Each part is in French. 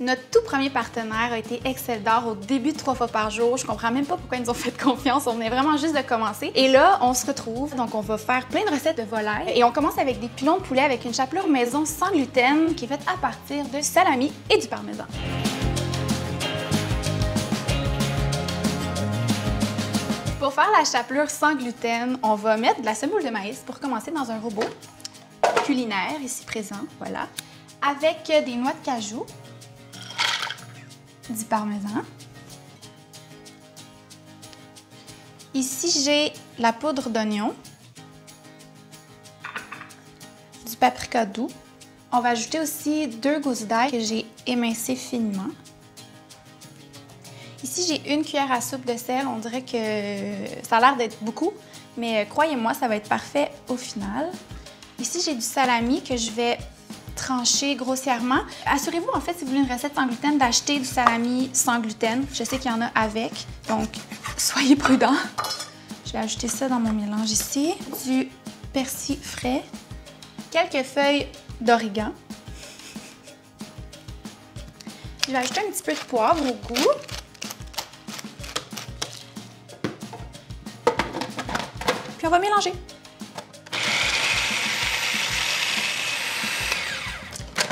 Notre tout premier partenaire a été Excel d'or au début de 3 fois par jour. Je comprends même pas pourquoi ils nous ont fait confiance. On venait vraiment juste de commencer. Et là, on se retrouve. Donc, on va faire plein de recettes de volaille. Et on commence avec des pilons de poulet avec une chapelure maison sans gluten qui est faite à partir de salami et du parmesan. Pour faire la chapelure sans gluten, on va mettre de la semoule de maïs pour commencer dans un robot culinaire ici présent, voilà, avec des noix de cajou, du parmesan. Ici, j'ai la poudre d'oignon, du paprika doux. On va ajouter aussi 2 gousses d'ail que j'ai émincées finement. Ici, j'ai 1 cuillère à soupe de sel. On dirait que ça a l'air d'être beaucoup, mais croyez-moi, ça va être parfait au final. Ici, j'ai du salami que je vais trancher grossièrement. Assurez-vous, en fait, si vous voulez une recette sans gluten, d'acheter du salami sans gluten. Je sais qu'il y en a avec, donc soyez prudents. Je vais ajouter ça dans mon mélange ici. Du persil frais, quelques feuilles d'origan. Je vais ajouter un petit peu de poivre au goût. Puis on va mélanger.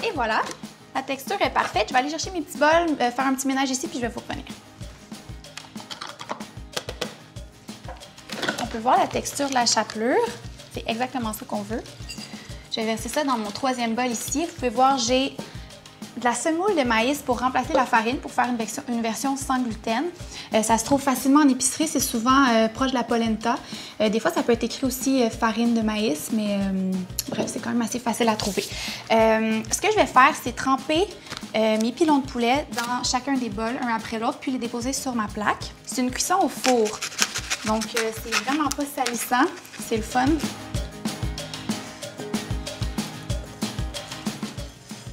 Et voilà, la texture est parfaite. Je vais aller chercher mes petits bols, faire un petit ménage ici, puis je vais vous revenir. On peut voir la texture de la chapelure. C'est exactement ça qu'on veut. Je vais verser ça dans mon 3e bol ici. Vous pouvez voir, j'ai de la semoule de maïs pour remplacer la farine, pour faire une version sans gluten. Ça se trouve facilement en épicerie, c'est souvent proche de la polenta. Des fois, ça peut être écrit aussi farine de maïs, mais bref, c'est quand même assez facile à trouver. Ce que je vais faire, c'est tremper mes pilons de poulet dans chacun des bols, un après l'autre, puis les déposer sur ma plaque. C'est une cuisson au four, donc c'est vraiment pas salissant, c'est le fun.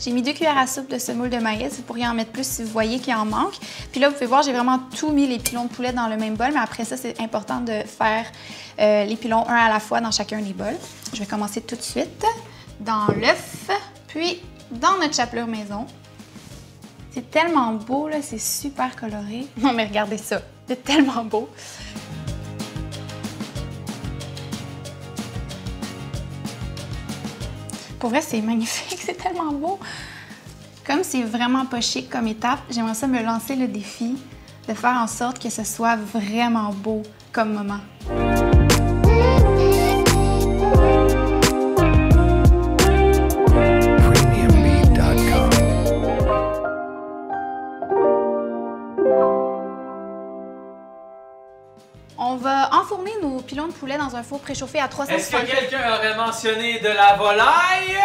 J'ai mis 2 cuillères à soupe de semoule de maïs. Vous pourriez en mettre plus si vous voyez qu'il en manque. Puis là, vous pouvez voir, j'ai vraiment tout mis les pilons de poulet dans le même bol. Mais après ça, c'est important de faire les pilons un à la fois dans chacun des bols. Je vais commencer tout de suite dans l'œuf, puis dans notre chapelure maison. C'est tellement beau, là, c'est super coloré. Non, mais regardez ça, c'est tellement beau. Pour vrai, c'est magnifique, c'est tellement beau. Comme c'est vraiment pas chic comme étape, j'aimerais ça me lancer le défi de faire en sorte que ce soit vraiment beau comme moment. On va enfourner nos pilons de poulet dans un four préchauffé à 360. Est-ce que quelqu'un aurait mentionné de la volaille?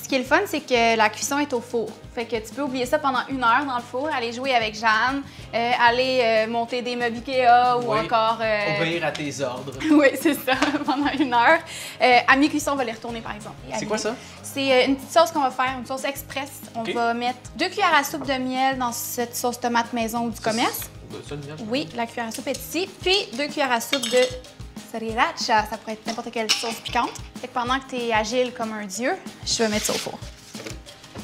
Ce qui est le fun, c'est que la cuisson est au four. Fait que tu peux oublier ça pendant 1 heure dans le four, aller jouer avec Jeanne, aller monter des meubles Ikea ou encore... obéir à tes ordres. Oui, c'est ça, pendant 1 heure. À mi-cuisson, on va les retourner, par exemple. C'est quoi ça? C'est une petite sauce qu'on va faire, une sauce express. On va mettre 2 cuillères à soupe de miel dans cette sauce tomate maison du commerce. Ça, le miel? Oui, la cuillère à soupe est ici. Puis 2 cuillères à soupe de sriracha. Ça pourrait être n'importe quelle sauce piquante. Fait que pendant que tu es agile comme un dieu, je vais mettre ça au four.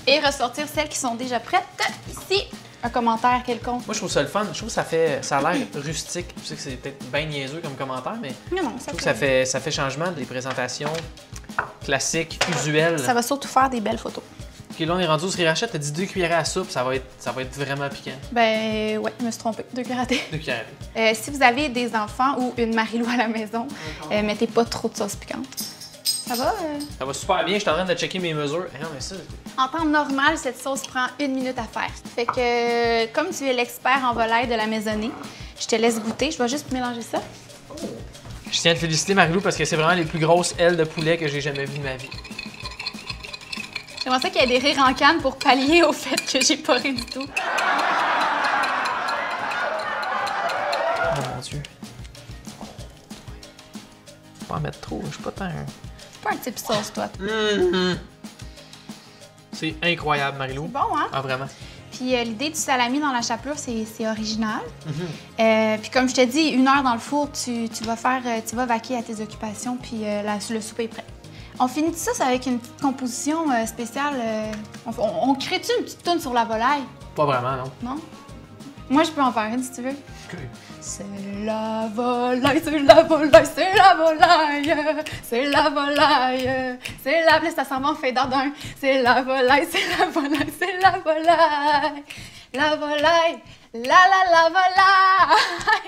Et ressortir celles qui sont déjà prêtes ici. Un commentaire quelconque. Moi, je trouve ça le fun. Je trouve que ça a l'air rustique. Je sais que c'est peut-être bien niaiseux comme commentaire, mais non, je trouve que ça fait changement des présentations classiques, usuelles. Ça va surtout faire des belles photos. OK, là, on est rendu au sriracha. T'as dit 2 cuillères à soupe. Ça va être vraiment piquant. Ben, ouais, je me suis trompée. 2 cuillères à thé. 2 cuillères à thé. Si vous avez des enfants ou une Marie-Lou à la maison, mettez pas trop de sauce piquante. Ça va? Ça va super bien. Je suis en train de checker mes mesures. Non, mais ça... En temps normal, cette sauce prend 1 minute à faire. Fait que, comme tu es l'expert en volaille de la maisonnée, je te laisse goûter. Je vais juste mélanger ça. Je tiens à te féliciter, Marie-Lou, parce que c'est vraiment les plus grosses ailes de poulet que j'ai jamais vues de ma vie. J'aimerais ça qu'il y ait des rires en canne pour pallier au fait que j'ai pas ri du tout. Oh mon Dieu. Faut pas en mettre trop, je suis pas tant... Pas un type sauce, toi. C'est incroyable, Marie-Lou. C'est bon, hein? Ah, vraiment. Puis l'idée du salami dans la chapelure, c'est original. Puis comme je te dis, 1 heure dans le four, tu vas vaquer à tes occupations, puis le souper est prêt. On finit tout ça avec une petite composition spéciale. On crée-tu une petite toune sur la volaille? Pas vraiment, non. Non? Moi, je peux en faire une si tu veux. Ok. C'est la volaille, c'est la volaille, c'est la volaille, c'est la volaille, c'est la... Là, ça s'en va en fait d'ardun. C'est la volaille, c'est la volaille, c'est la volaille, la volaille, la volaille.